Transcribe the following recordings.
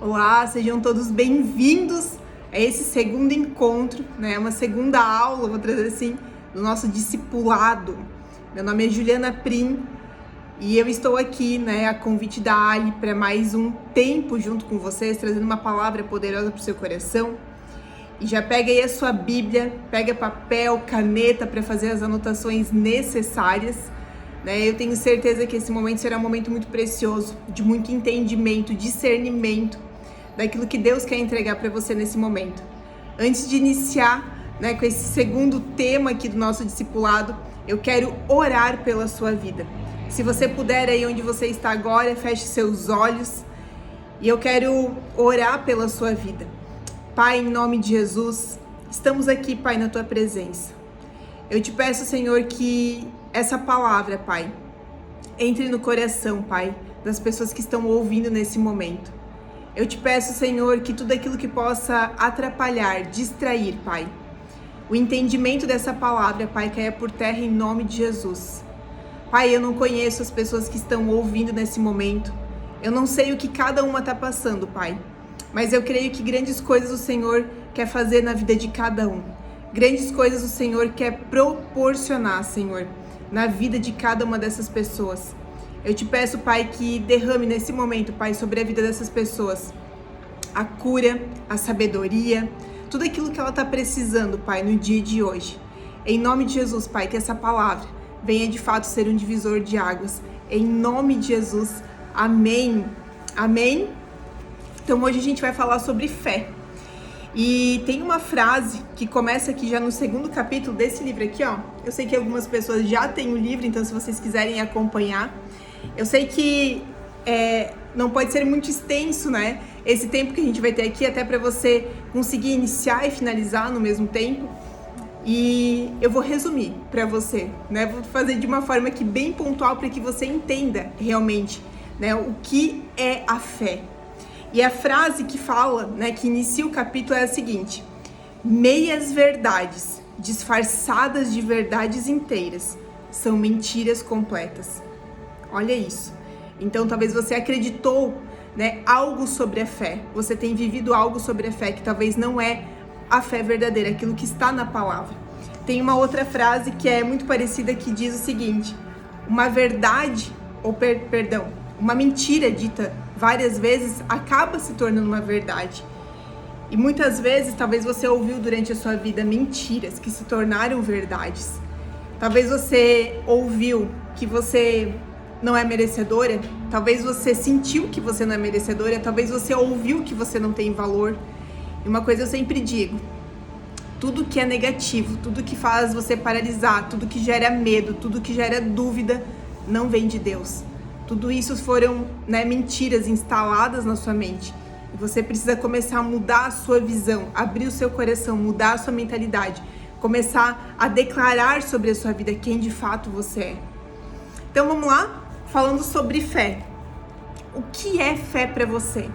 Olá, sejam todos bem-vindos a esse segundo encontro, né? Uma segunda aula, vou trazer assim, do nosso discipulado. Meu nome é Juliana Prim e eu estou aqui, né, a convite da Ali para mais um tempo junto com vocês, trazendo uma palavra poderosa para o seu coração. E já pega aí a sua Bíblia, pega papel, caneta para fazer as anotações necessárias. Eu tenho certeza que esse momento será um momento muito precioso, de muito entendimento, discernimento daquilo que Deus quer entregar para você nesse momento. Antes de iniciar, com esse segundo tema aqui do nosso discipulado, eu quero orar pela sua vida. Se você puder, aí onde você está agora, feche seus olhos e eu quero orar pela sua vida. Pai, em nome de Jesus, estamos aqui, Pai, na tua presença. Eu te peço, Senhor, que essa palavra, Pai, entre no coração, Pai, das pessoas que estão ouvindo nesse momento. Eu te peço, Senhor, que tudo aquilo que possa atrapalhar, distrair, Pai, o entendimento dessa palavra, Pai, caia por terra em nome de Jesus. Pai, eu não conheço as pessoas que estão ouvindo nesse momento. Eu não sei o que cada uma está passando, Pai, mas eu creio que grandes coisas o Senhor quer fazer na vida de cada um. Grandes coisas o Senhor quer proporcionar, Senhor, na vida de cada uma dessas pessoas. Eu te peço, Pai, que derrame nesse momento, Pai, sobre a vida dessas pessoas a cura, a sabedoria, tudo aquilo que ela está precisando, Pai, no dia de hoje. Em nome de Jesus, Pai, que essa palavra venha de fato ser um divisor de águas. Em nome de Jesus, amém. Amém? Então hoje a gente vai falar sobre fé. E tem uma frase que começa aqui já no segundo capítulo desse livro aqui, ó. Eu sei que algumas pessoas já têm o livro, então se vocês quiserem acompanhar. Eu sei que não pode ser muito extenso, né? Esse tempo que a gente vai ter aqui, até para você conseguir iniciar e finalizar no mesmo tempo. E eu vou resumir para você, né? Vou fazer de uma forma aqui bem pontual para que você entenda realmente, né, o que é a fé. E a frase que fala, né, que inicia o capítulo é a seguinte: meias verdades disfarçadas de verdades inteiras são mentiras completas. Olha isso. Então talvez você acreditou, né, algo sobre a fé. Você tem vivido algo sobre a fé que talvez não é a fé verdadeira, aquilo que está na palavra. Tem uma outra frase que é muito parecida que diz o seguinte: uma verdade, uma mentira dita várias vezes acaba se tornando uma verdade. E muitas vezes, talvez você ouviu durante a sua vida mentiras que se tornaram verdades. Talvez você ouviu que você não é merecedora, talvez você sentiu que você não é merecedora, talvez você ouviu que você não tem valor. E uma coisa eu sempre digo: tudo que é negativo, tudo que faz você paralisar, tudo que gera medo, tudo que gera dúvida, não vem de Deus. Tudo isso foram, mentiras instaladas na sua mente. E você precisa começar a mudar a sua visão, abrir o seu coração, mudar a sua mentalidade, começar a declarar sobre a sua vida quem de fato você é. Então vamos lá, falando sobre fé. O que é fé para você?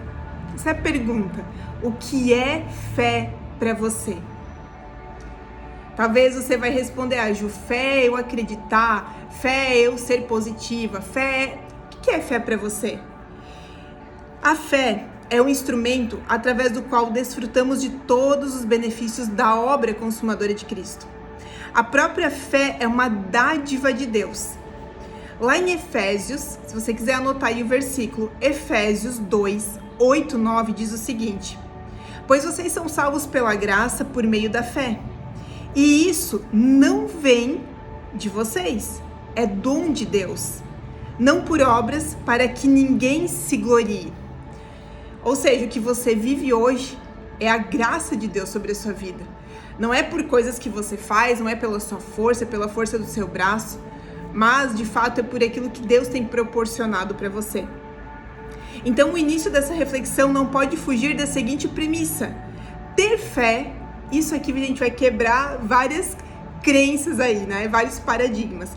Essa é a pergunta. O que é fé para você? Talvez você vai responder: Ju, fé é eu acreditar, fé é eu ser positiva, fé... O que é fé para você? A fé é um instrumento através do qual desfrutamos de todos os benefícios da obra consumadora de Cristo. A própria fé é uma dádiva de Deus. Lá em Efésios, se você quiser anotar aí o versículo, Efésios 2, 8, 9, diz o seguinte: pois vocês são salvos pela graça por meio da fé. E isso não vem de vocês, é dom de Deus. Não por obras, para que ninguém se glorie. Ou seja, o que você vive hoje é a graça de Deus sobre a sua vida. Não é por coisas que você faz, não é pela sua força, pela força do seu braço, mas de fato é por aquilo que Deus tem proporcionado para você. Então o início dessa reflexão não pode fugir da seguinte premissa: ter fé. Isso aqui a gente vai quebrar várias crenças aí, né? Vários paradigmas.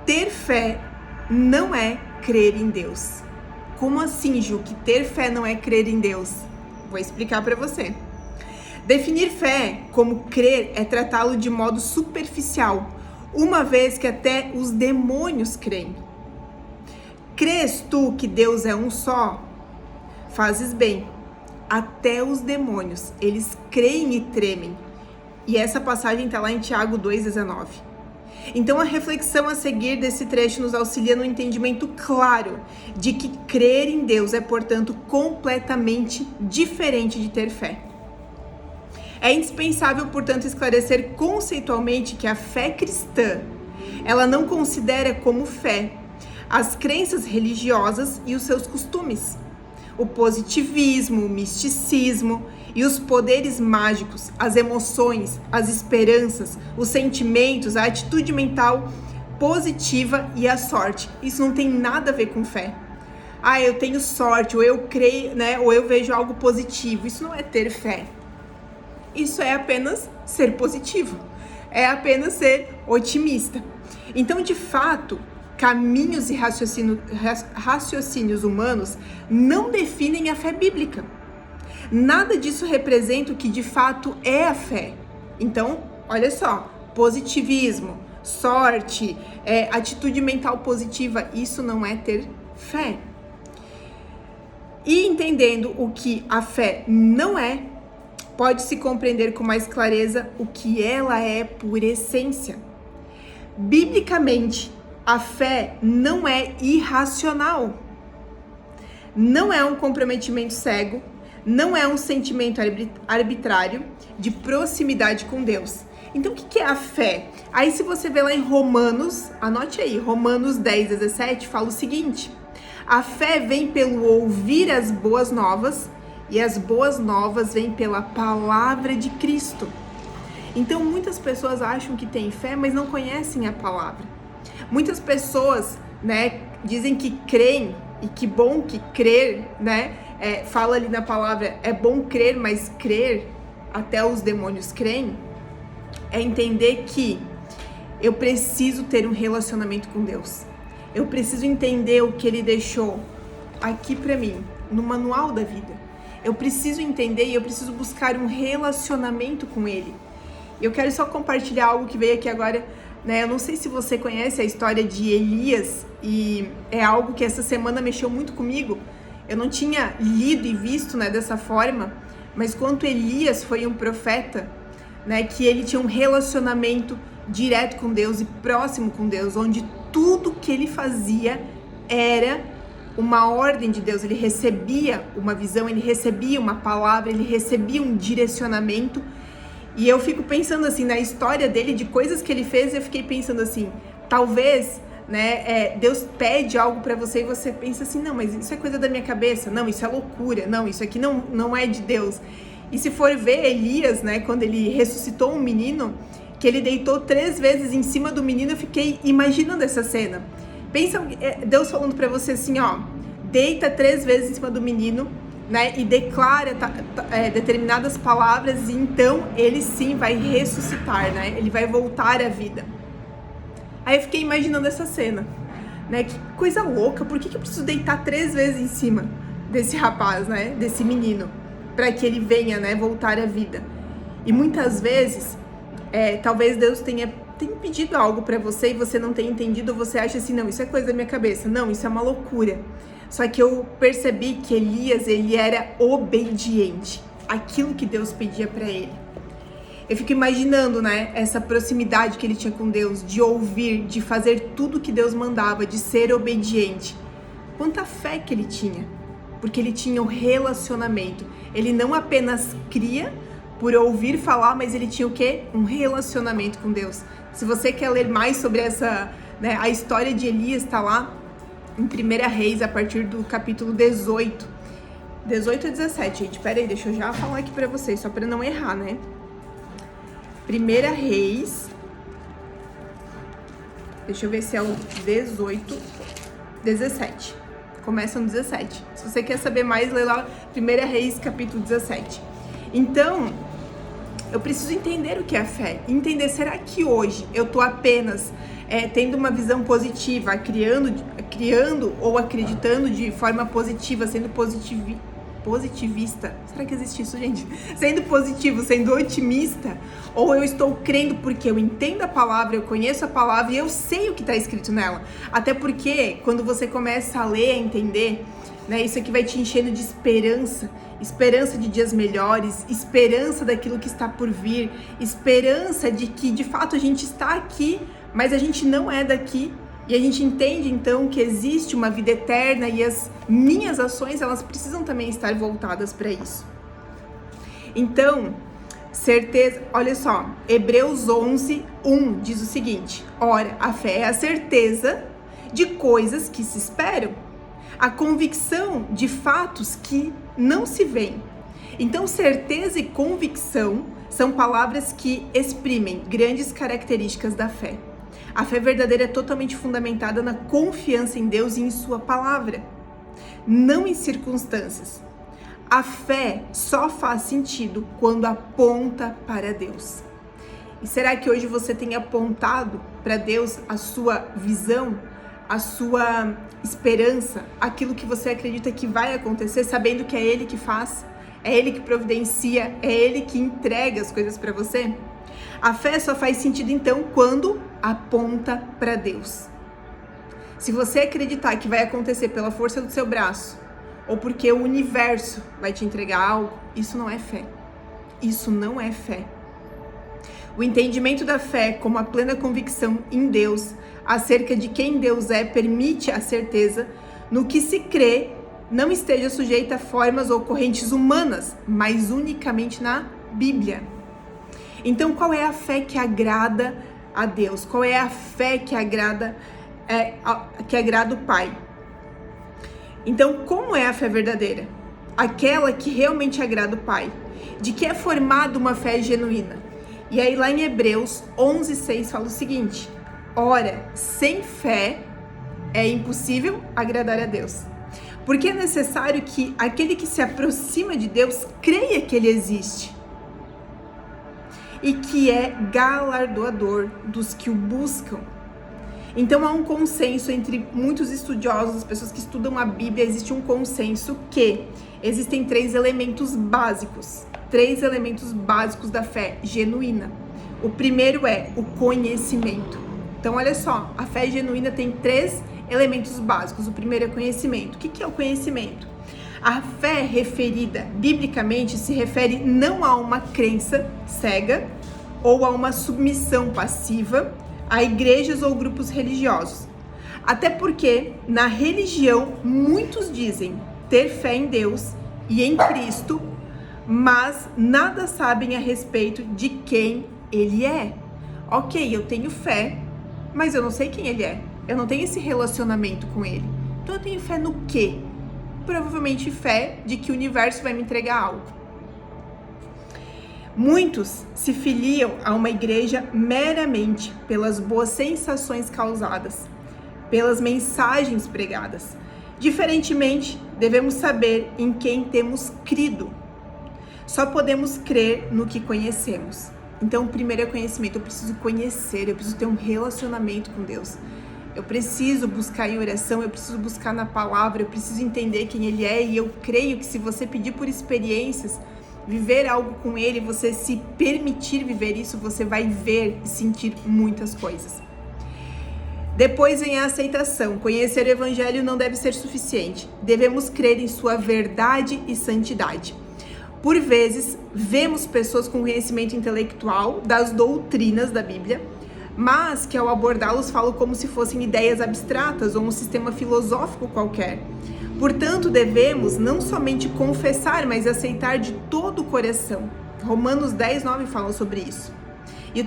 Ter fé não é crer em Deus. Como assim, Ju, que ter fé não é crer em Deus? Vou explicar para você. Definir fé como crer é tratá-lo de modo superficial, uma vez que até os demônios creem. Crês tu que Deus é um só? Fazes bem. até os demônios, eles creem e tremem. E essa passagem está lá em Tiago 2,19. Então a reflexão a seguir desse trecho nos auxilia no entendimento claro de que crer em Deus é, portanto, completamente diferente de ter fé. É indispensável, portanto, esclarecer conceitualmente que a fé cristã, ela não considera como fé as crenças religiosas e os seus costumes, o positivismo, o misticismo e os poderes mágicos, as emoções, as esperanças, os sentimentos, a atitude mental positiva e a sorte. Isso não tem nada a ver com fé. Ah, eu tenho sorte, ou eu creio, né? Ou eu vejo algo positivo. Isso não é ter fé. Isso é apenas ser positivo. É apenas ser otimista. Então, de fato, caminhos e raciocínios humanos não definem a fé bíblica. Nada disso representa o que de fato é a fé. Então, olha só, positivismo, sorte, atitude mental positiva, isso não é ter fé. E entendendo o que a fé não é, pode-se compreender com mais clareza o que ela é por essência. Biblicamente, a fé não é irracional, não é um comprometimento cego, não é um sentimento arbitrário de proximidade com Deus. Então, o que é a fé? Aí, se você vê lá em Romanos, anote aí, Romanos 10:17, fala o seguinte: a fé vem pelo ouvir as boas novas, e as boas novas vêm pela palavra de Cristo. Então, muitas pessoas acham que têm fé, mas não conhecem a palavra. Muitas pessoas, né, dizem que creem, e que bom que crer, né, fala ali na palavra, é bom crer, mas crer, até os demônios creem, é entender que eu preciso ter um relacionamento com Deus. Eu preciso entender o que Ele deixou aqui pra mim, no manual da vida. Eu preciso entender e eu preciso buscar um relacionamento com Ele. Eu quero só compartilhar algo que veio aqui agora, né? Eu não sei se você conhece a história de Elias, e é algo que essa semana mexeu muito comigo. Eu não tinha lido e visto, né, dessa forma, mas quanto Elias foi um profeta, né, que ele tinha um relacionamento direto com Deus e próximo com Deus, onde tudo que ele fazia era uma ordem de Deus. Ele recebia uma visão, ele recebia uma palavra, ele recebia um direcionamento. E eu fico pensando assim, na história dele, de coisas que ele fez, eu fiquei pensando assim, talvez, né, Deus pede algo pra você e você pensa assim, não, mas isso é coisa da minha cabeça, não, isso é loucura, não, isso aqui não é de Deus. E se for ver Elias, né, quando ele ressuscitou um menino, que ele deitou 3 vezes em cima do menino, eu fiquei imaginando essa cena. Pensa, Deus falando pra você assim, ó, deita 3 vezes em cima do menino, né, e declara determinadas palavras, e então ele sim vai ressuscitar, né, ele vai voltar à vida. Aí eu fiquei imaginando essa cena, né, que coisa louca, por que eu preciso deitar 3 vezes em cima desse rapaz, né, desse menino, para que ele venha, né, voltar à vida? E muitas vezes, talvez Deus tenha pedido algo para você e você não tenha entendido, ou você acha assim, não, isso é coisa da minha cabeça, não, isso é uma loucura. Só que eu percebi que Elias, ele era obediente àquilo que Deus pedia para ele. Eu fico imaginando, né, essa proximidade que ele tinha com Deus, de ouvir, de fazer tudo que Deus mandava, de ser obediente. Quanta fé que ele tinha, porque ele tinha um relacionamento. Ele não apenas cria por ouvir falar, mas ele tinha o quê? Um relacionamento com Deus. Se você quer ler mais sobre essa, né, a história de Elias, tá lá em 1 Reis, a partir do capítulo 18. 18 a 17, gente. Pera aí, deixa eu já falar aqui pra vocês, só pra não errar, né? 1 Reis, deixa eu ver se é o 18, 17. Começa no 17. Se você quer saber mais, lê lá 1 Reis, capítulo 17. Então, eu preciso entender o que é fé. Entender, será que hoje eu tô apenas tendo uma visão positiva, criando ou acreditando de forma positiva, sendo positivista? Será que existe isso, gente? Sendo positivo, sendo otimista? Ou eu estou crendo porque eu entendo a palavra, eu conheço a palavra e eu sei o que está escrito nela? Até porque, quando você começa a ler, a entender, né? Isso aqui vai te enchendo de esperança, esperança de dias melhores, esperança daquilo que está por vir, esperança de que de fato a gente está aqui, mas a gente não é daqui. E a gente entende então que existe uma vida eterna e as minhas ações, elas precisam também estar voltadas para isso. Então, certeza, olha só, Hebreus 11:1 diz o seguinte: ora, a fé é a certeza de coisas que se esperam, a convicção de fatos que não se veem. Então, certeza e convicção são palavras que exprimem grandes características da fé. A fé verdadeira é totalmente fundamentada na confiança em Deus e em sua palavra, não em circunstâncias. A fé só faz sentido quando aponta para Deus. E será que hoje você tem apontado para Deus a sua visão, a sua esperança, aquilo que você acredita que vai acontecer, sabendo que é Ele que faz, é Ele que providencia, é Ele que entrega as coisas para você? A fé só faz sentido então quando aponta para Deus. Se você acreditar que vai acontecer pela força do seu braço, ou porque o universo vai te entregar algo, isso não é fé. Isso não é fé. O entendimento da fé como a plena convicção em Deus, acerca de quem Deus é, permite a certeza no que se crê não esteja sujeita a formas ou correntes humanas, mas unicamente na Bíblia. Então, qual é a fé que agrada a Deus? Qual é a fé que agrada o Pai? Então, como é a fé verdadeira? Aquela que realmente agrada o Pai. De que é formada uma fé genuína? E aí lá em Hebreus 11:6 fala o seguinte: ora, sem fé é impossível agradar a Deus. Porque é necessário que aquele que se aproxima de Deus creia que Ele existe e que é galardoador dos que o buscam. Então há um consenso entre muitos estudiosos, as pessoas que estudam a Bíblia, existe um consenso que existem três elementos básicos da fé genuína. O primeiro é o conhecimento. Então olha só, a fé genuína tem três elementos básicos. O primeiro é conhecimento. O que é o conhecimento? A fé referida biblicamente se refere não a uma crença cega ou a uma submissão passiva a igrejas ou grupos religiosos. Até porque na religião muitos dizem ter fé em Deus e em Cristo, mas nada sabem a respeito de quem Ele é. Ok, eu tenho fé, mas eu não sei quem Ele é. Eu não tenho esse relacionamento com Ele. Então eu tenho fé no quê? Provavelmente fé de que o universo vai me entregar algo. Muitos se filiam a uma igreja meramente pelas boas sensações causadas, pelas mensagens pregadas. Diferentemente, devemos saber em quem temos crido. Só podemos crer no que conhecemos. Então, o primeiro é conhecimento. Eu preciso conhecer, eu preciso ter um relacionamento com Deus. Eu preciso buscar em oração, eu preciso buscar na palavra, eu preciso entender quem Ele é. E eu creio que se você pedir por experiências, viver algo com Ele, você se permitir viver isso, você vai ver e sentir muitas coisas. Depois vem a aceitação. Conhecer o Evangelho não deve ser suficiente. Devemos crer em sua verdade e santidade. Por vezes, vemos pessoas com conhecimento intelectual das doutrinas da Bíblia, mas que ao abordá-los falam como se fossem ideias abstratas ou um sistema filosófico qualquer. Portanto, devemos não somente confessar, mas aceitar de todo o coração. Romanos 10:9 fala sobre isso. E o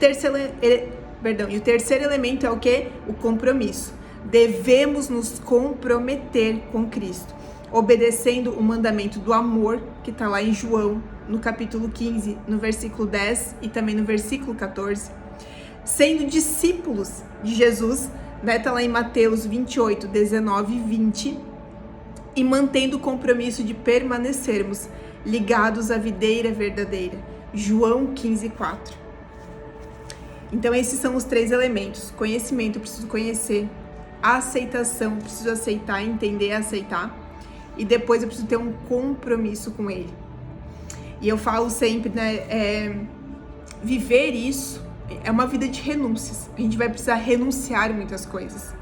terceiro elemento é o quê? O compromisso. Devemos nos comprometer com Cristo, obedecendo o mandamento do amor, que está lá em João, no capítulo 15, no versículo 10 e também no versículo 14. Sendo discípulos de Jesus, né, tá lá em Mateus 28, 19 e 20, e mantendo o compromisso de permanecermos ligados à videira verdadeira, João 15, 4. Então esses são os três elementos: conhecimento, eu preciso conhecer; a aceitação, eu preciso aceitar, entender e aceitar; e depois eu preciso ter um compromisso com Ele. E eu falo sempre, né, viver isso é uma vida de renúncias. A gente vai precisar renunciar muitas coisas.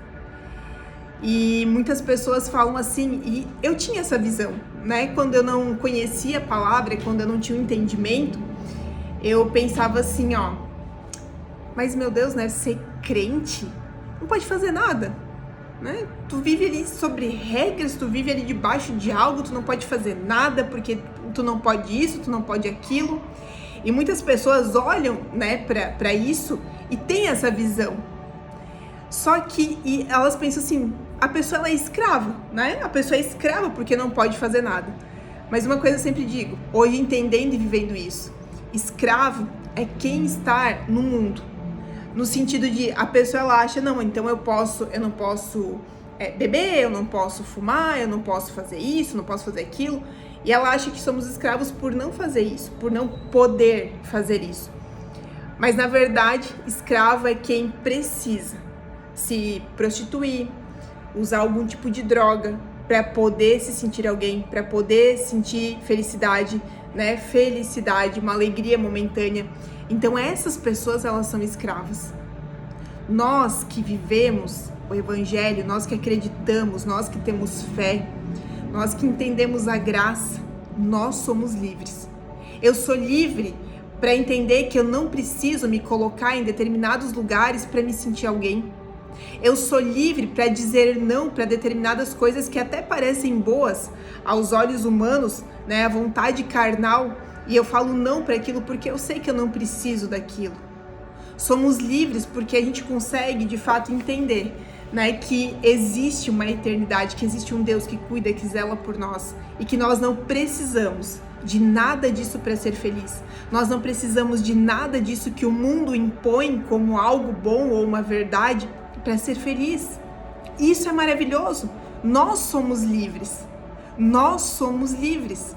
E muitas pessoas falam assim, e eu tinha essa visão, né? Quando eu não conhecia a palavra, quando eu não tinha o entendimento, eu pensava assim, ó, mas meu Deus, né? Ser crente não pode fazer nada, né? Tu vive ali sobre regras, tu vive ali debaixo de algo, tu não pode fazer nada porque tu não pode isso, tu não pode aquilo. E muitas pessoas olham, né, para isso e tem essa visão. Só que elas pensam assim, a pessoa ela é escrava, né? A pessoa é escrava porque não pode fazer nada. Mas uma coisa eu sempre digo, hoje entendendo e vivendo isso, escravo é quem está no mundo. No sentido de a pessoa ela acha, não, então eu não posso beber, eu não posso fumar, eu não posso fazer isso, não posso fazer aquilo. E ela acha que somos escravos por não fazer isso, por não poder fazer isso. Mas na verdade, escravo é quem precisa se prostituir, usar algum tipo de droga para poder se sentir alguém, para poder sentir felicidade, né? Felicidade, uma alegria momentânea. Então essas pessoas, elas são escravas. Nós que vivemos o evangelho, nós que acreditamos, nós que temos fé, nós que entendemos a graça, nós somos livres. Eu sou livre para entender que eu não preciso me colocar em determinados lugares para me sentir alguém. Eu sou livre para dizer não para determinadas coisas que até parecem boas aos olhos humanos, né, a vontade carnal, e eu falo não para aquilo porque eu sei que eu não preciso daquilo. Somos livres porque a gente consegue de fato entender, né, que existe uma eternidade, que existe um Deus que cuida, que zela por nós e que nós não precisamos de nada disso para ser feliz. Nós não precisamos de nada disso que o mundo impõe como algo bom ou uma verdade para ser feliz. Isso é maravilhoso. Nós somos livres. Nós somos livres.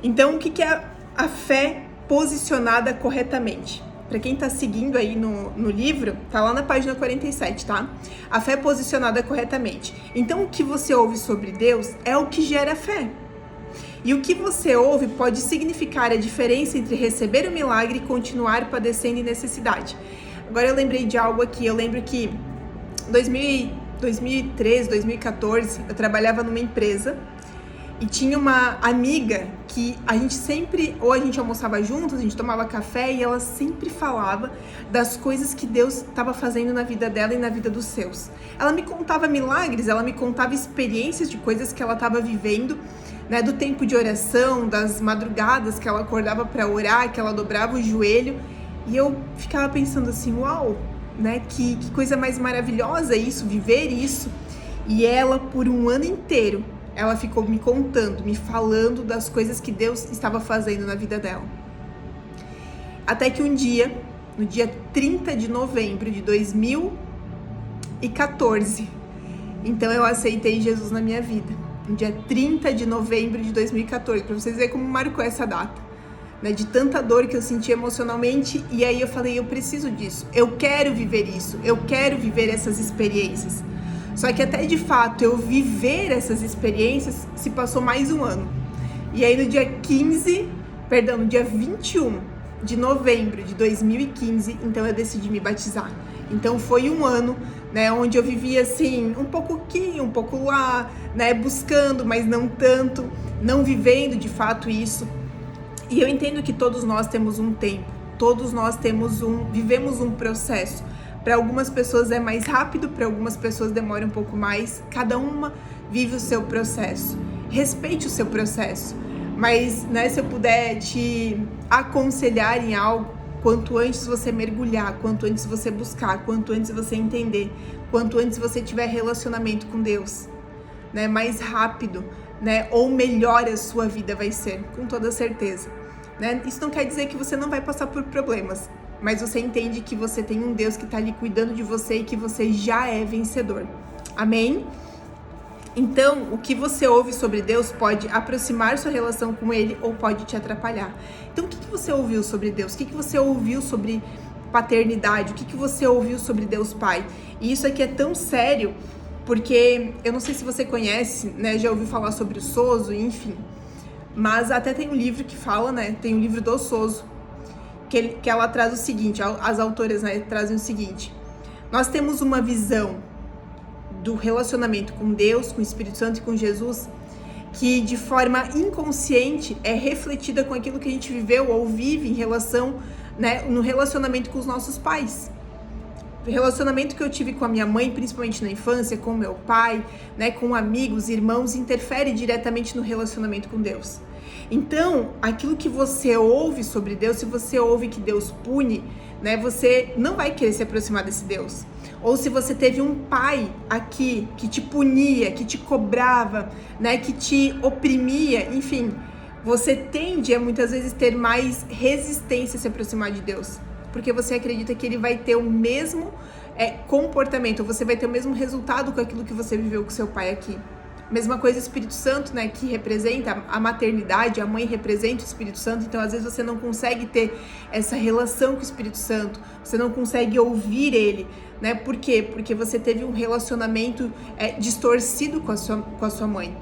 Então, o que é a fé posicionada corretamente? Para quem está seguindo aí no livro, tá lá na página 47, tá? A fé posicionada corretamente. Então, o que você ouve sobre Deus é o que gera fé. E o que você ouve pode significar a diferença entre receber o milagre e continuar padecendo em necessidade. Agora eu lembrei de algo aqui, eu lembro que em 2013, 2014, eu trabalhava numa empresa e tinha uma amiga que a gente sempre, ou a gente almoçava juntos, a gente tomava café e ela sempre falava das coisas que Deus estava fazendo na vida dela e na vida dos seus. Ela me contava milagres, ela me contava experiências de coisas que ela estava vivendo, né, do tempo de oração, das madrugadas que ela acordava para orar, que ela dobrava o joelho. E eu ficava pensando assim, uau, né, que coisa mais maravilhosa isso, viver isso. E ela, por um ano inteiro, ela ficou me contando, me falando das coisas que Deus estava fazendo na vida dela. Até que um dia, no dia 30 de novembro de 2014, então eu aceitei Jesus na minha vida. No dia 30 de novembro de 2014, para vocês verem como marcou essa data. Né, de tanta dor que eu senti emocionalmente, e aí eu falei, eu preciso disso, eu quero viver isso, eu quero viver essas experiências. Só que até de fato eu viver essas experiências se passou mais um ano. E aí no dia 21 de novembro de 2015, então eu decidi me batizar. Então foi um ano, né, onde eu vivia assim, um pouco aqui, um pouco lá, né, buscando, mas não tanto, não vivendo de fato isso. E eu entendo que todos nós temos um tempo, todos nós vivemos um processo. Para algumas pessoas é mais rápido, para algumas pessoas demora um pouco mais. Cada uma vive o seu processo. Respeite o seu processo. Mas, né, se eu puder te aconselhar em algo, quanto antes você mergulhar, quanto antes você buscar, quanto antes você entender, quanto antes você tiver relacionamento com Deus, né, mais rápido, né, ou melhor a sua vida vai ser, com toda certeza, né? Isso não quer dizer que você não vai passar por problemas, mas você entende que você tem um Deus que está ali cuidando de você e que você já é vencedor. Amém? Então, o que você ouve sobre Deus pode aproximar sua relação com Ele ou pode te atrapalhar. Então, o que você ouviu sobre Deus? O que você ouviu sobre paternidade? O que você ouviu sobre Deus Pai? E isso aqui é tão sério, porque eu não sei se você conhece, né, já ouviu falar sobre o Sozo, enfim. Mas até tem um livro que fala, né, tem um livro do Sozo, que ela traz o seguinte, as autoras, né, trazem o seguinte: nós temos uma visão do relacionamento com Deus, com o Espírito Santo e com Jesus, que de forma inconsciente é refletida com aquilo que a gente viveu ou vive em relação, né, no relacionamento com os nossos pais. O relacionamento que eu tive com a minha mãe, principalmente na infância, com meu pai, né, com amigos, irmãos, interfere diretamente no relacionamento com Deus. Então, aquilo que você ouve sobre Deus, se você ouve que Deus pune, né, você não vai querer se aproximar desse Deus. Ou se você teve um pai aqui que te punia, que te cobrava, né, que te oprimia, enfim, você tende a muitas vezes ter mais resistência a se aproximar de Deus. Porque você acredita que ele vai ter o mesmo comportamento, ou você vai ter o mesmo resultado com aquilo que você viveu com seu pai aqui. Mesma coisa o Espírito Santo, né, que representa a maternidade, a mãe representa o Espírito Santo, então às vezes você não consegue ter essa relação com o Espírito Santo, você não consegue ouvir ele, né? Por quê? Porque você teve um relacionamento distorcido com a sua mãe.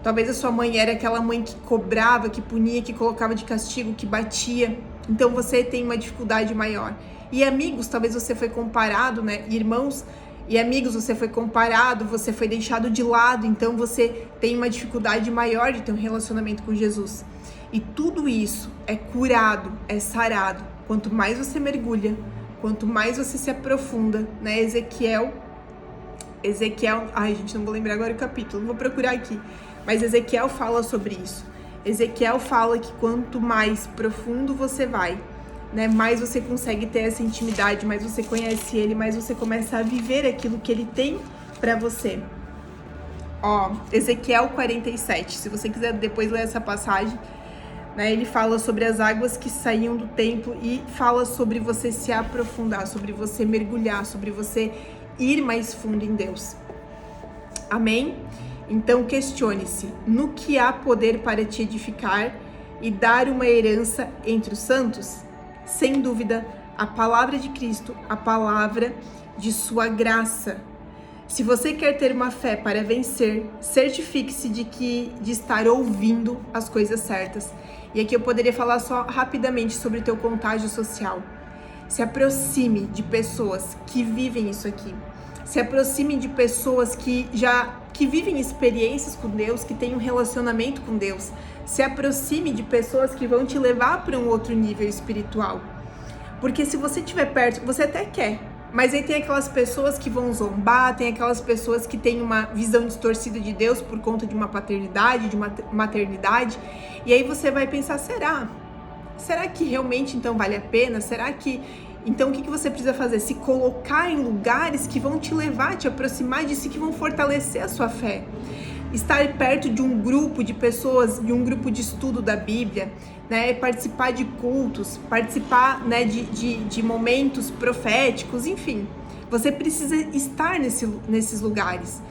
Talvez a sua mãe era aquela mãe que cobrava, que punia, que colocava de castigo, que batia, então você tem uma dificuldade maior. E amigos, talvez você foi comparado, né, irmãos, e amigos, você foi comparado, você foi deixado de lado, então você tem uma dificuldade maior de ter um relacionamento com Jesus. E tudo isso é curado, é sarado. Quanto mais você mergulha, quanto mais você se aprofunda, né? Ezequiel, ai gente, não vou lembrar agora o capítulo, vou procurar aqui. Mas Ezequiel fala sobre isso. Ezequiel fala que quanto mais profundo você vai, né, mais você consegue ter essa intimidade, mais você conhece ele, mais você começa a viver aquilo que ele tem para você. Ó, Ezequiel 47, se você quiser depois ler essa passagem, né, ele fala sobre as águas que saíam do templo e fala sobre você se aprofundar, sobre você mergulhar, sobre você ir mais fundo em Deus. Amém? Então questione-se, no que há poder para te edificar e dar uma herança entre os santos? Sem dúvida, a palavra de Cristo, a palavra de sua graça. Se você quer ter uma fé para vencer, certifique-se de estar ouvindo as coisas certas. E aqui eu poderia falar só rapidamente sobre o teu contágio social. Se aproxime de pessoas que vivem isso aqui. Se aproxime de pessoas que vivem experiências com Deus, que têm um relacionamento com Deus. Se aproxime de pessoas que vão te levar para um outro nível espiritual. Porque se você estiver perto, você até quer, mas aí tem aquelas pessoas que vão zombar, tem aquelas pessoas que têm uma visão distorcida de Deus por conta de uma paternidade, de uma maternidade, e aí você vai pensar, será que realmente então vale a pena? Será que... Então, o que você precisa fazer? Se colocar em lugares que vão te levar, te aproximar de si, que vão fortalecer a sua fé. Estar perto de um grupo de pessoas, de um grupo de estudo da Bíblia, né? Participar de cultos, participar, né, de momentos proféticos, enfim. Você precisa estar nesses lugares.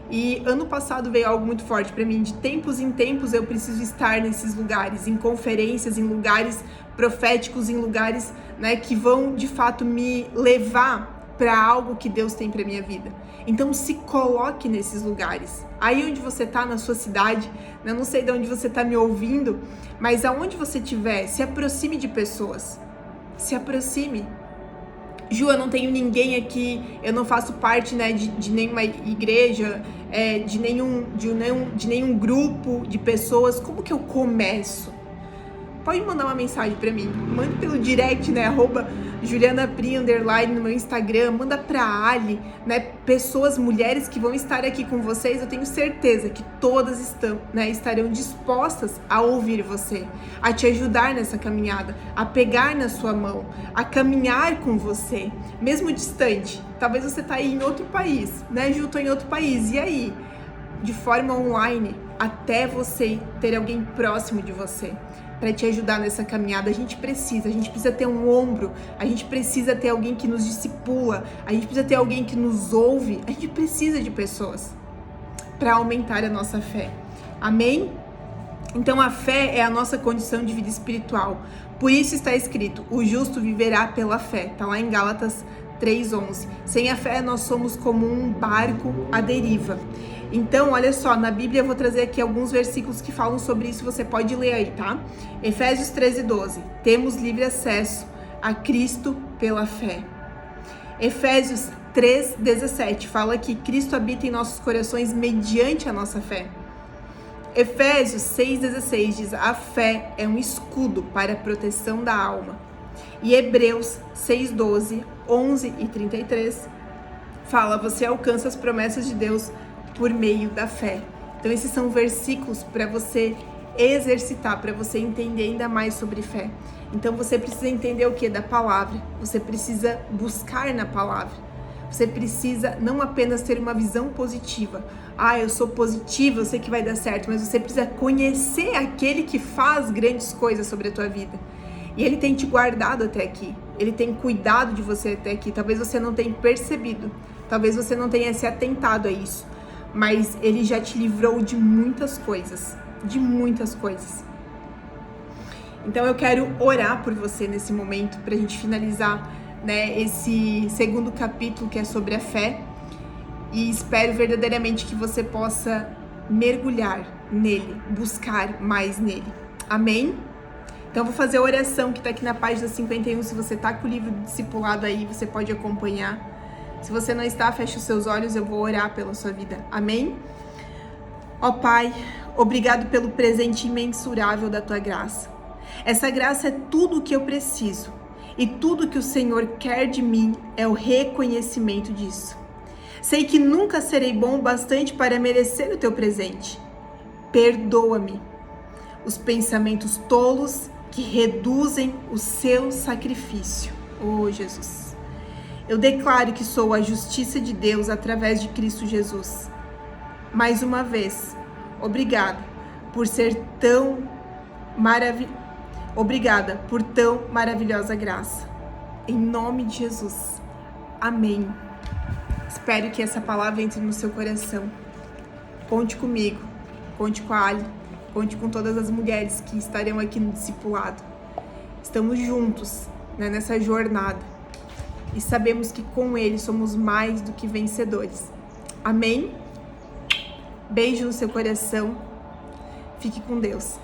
E ano passado veio algo muito forte para mim, de tempos em tempos eu preciso estar nesses lugares, em conferências, em lugares proféticos, em lugares, né, que vão de fato me levar para algo que Deus tem para minha vida. Então se coloque nesses lugares. Aí onde você está, na sua cidade, eu não sei de onde você está me ouvindo, mas aonde você estiver, se aproxime de pessoas. Se aproxime. Ju, eu não tenho ninguém aqui, eu não faço parte, né, de nenhuma igreja, de nenhum grupo de pessoas. Como que eu começo? Pode mandar uma mensagem pra mim, manda pelo direct, né, @JulianaPrim_ no meu Instagram, manda pra Ali, né, pessoas, mulheres que vão estar aqui com vocês, eu tenho certeza que todas estarão dispostas a ouvir você, a te ajudar nessa caminhada, a pegar na sua mão, a caminhar com você, mesmo distante. Talvez você tá aí em outro país, né, Ju, tô em outro país, e aí? De forma online, até você ter alguém próximo de você, para te ajudar nessa caminhada. A gente precisa ter um ombro, a gente precisa ter alguém que nos discipula, a gente precisa ter alguém que nos ouve, a gente precisa de pessoas para aumentar a nossa fé. Amém? Então a fé é a nossa condição de vida espiritual. Por isso está escrito, o justo viverá pela fé. Está lá em Gálatas 3:11. Sem a fé nós somos como um barco à deriva. Então, olha só, na Bíblia eu vou trazer aqui alguns versículos que falam sobre isso, você pode ler aí, tá? Efésios 13:12. Temos livre acesso a Cristo pela fé. Efésios 3,17 fala que Cristo habita em nossos corações mediante a nossa fé. Efésios 6,16 diz: a fé é um escudo para a proteção da alma. E Hebreus 6,12, 11 e 33 fala: você alcança as promessas de Deus por meio da fé. Então esses são versículos para você exercitar, para você entender ainda mais sobre fé. Então você precisa entender o que? Da palavra. Você precisa buscar na palavra. Você precisa não apenas ter uma visão positiva. Ah, eu sou positiva, eu sei que vai dar certo. Mas você precisa conhecer aquele que faz grandes coisas sobre a tua vida. E ele tem te guardado até aqui. Ele tem cuidado de você até aqui. Talvez você não tenha percebido. Talvez você não tenha se atentado a isso. Mas ele já te livrou de muitas coisas. De muitas coisas. Então eu quero orar por você nesse momento, pra gente finalizar, né, esse segundo capítulo que é sobre a fé, e espero verdadeiramente que você possa mergulhar nele, buscar mais nele. Amém? Então eu vou fazer a oração que tá aqui na página 51, se você tá com o livro do discipulado aí, você pode acompanhar. Se você não está, feche os seus olhos, eu vou orar pela sua vida. Amém? Ó Pai, obrigado pelo presente imensurável da tua graça. Essa graça é tudo o que eu preciso. E tudo que o Senhor quer de mim é o reconhecimento disso. Sei que nunca serei bom o bastante para merecer o teu presente. Perdoa-me os pensamentos tolos que reduzem o seu sacrifício. Oh, Jesus. Eu declaro que sou a justiça de Deus através de Cristo Jesus. Mais uma vez, obrigada por ser tão maravilhoso. Obrigada por tão maravilhosa graça. Em nome de Jesus. Amém. Espero que essa palavra entre no seu coração. Conte comigo. Conte com a Ali. Conte com todas as mulheres que estarão aqui no discipulado. Estamos juntos, né, nessa jornada. E sabemos que com Ele somos mais do que vencedores. Amém? Beijo no seu coração. Fique com Deus.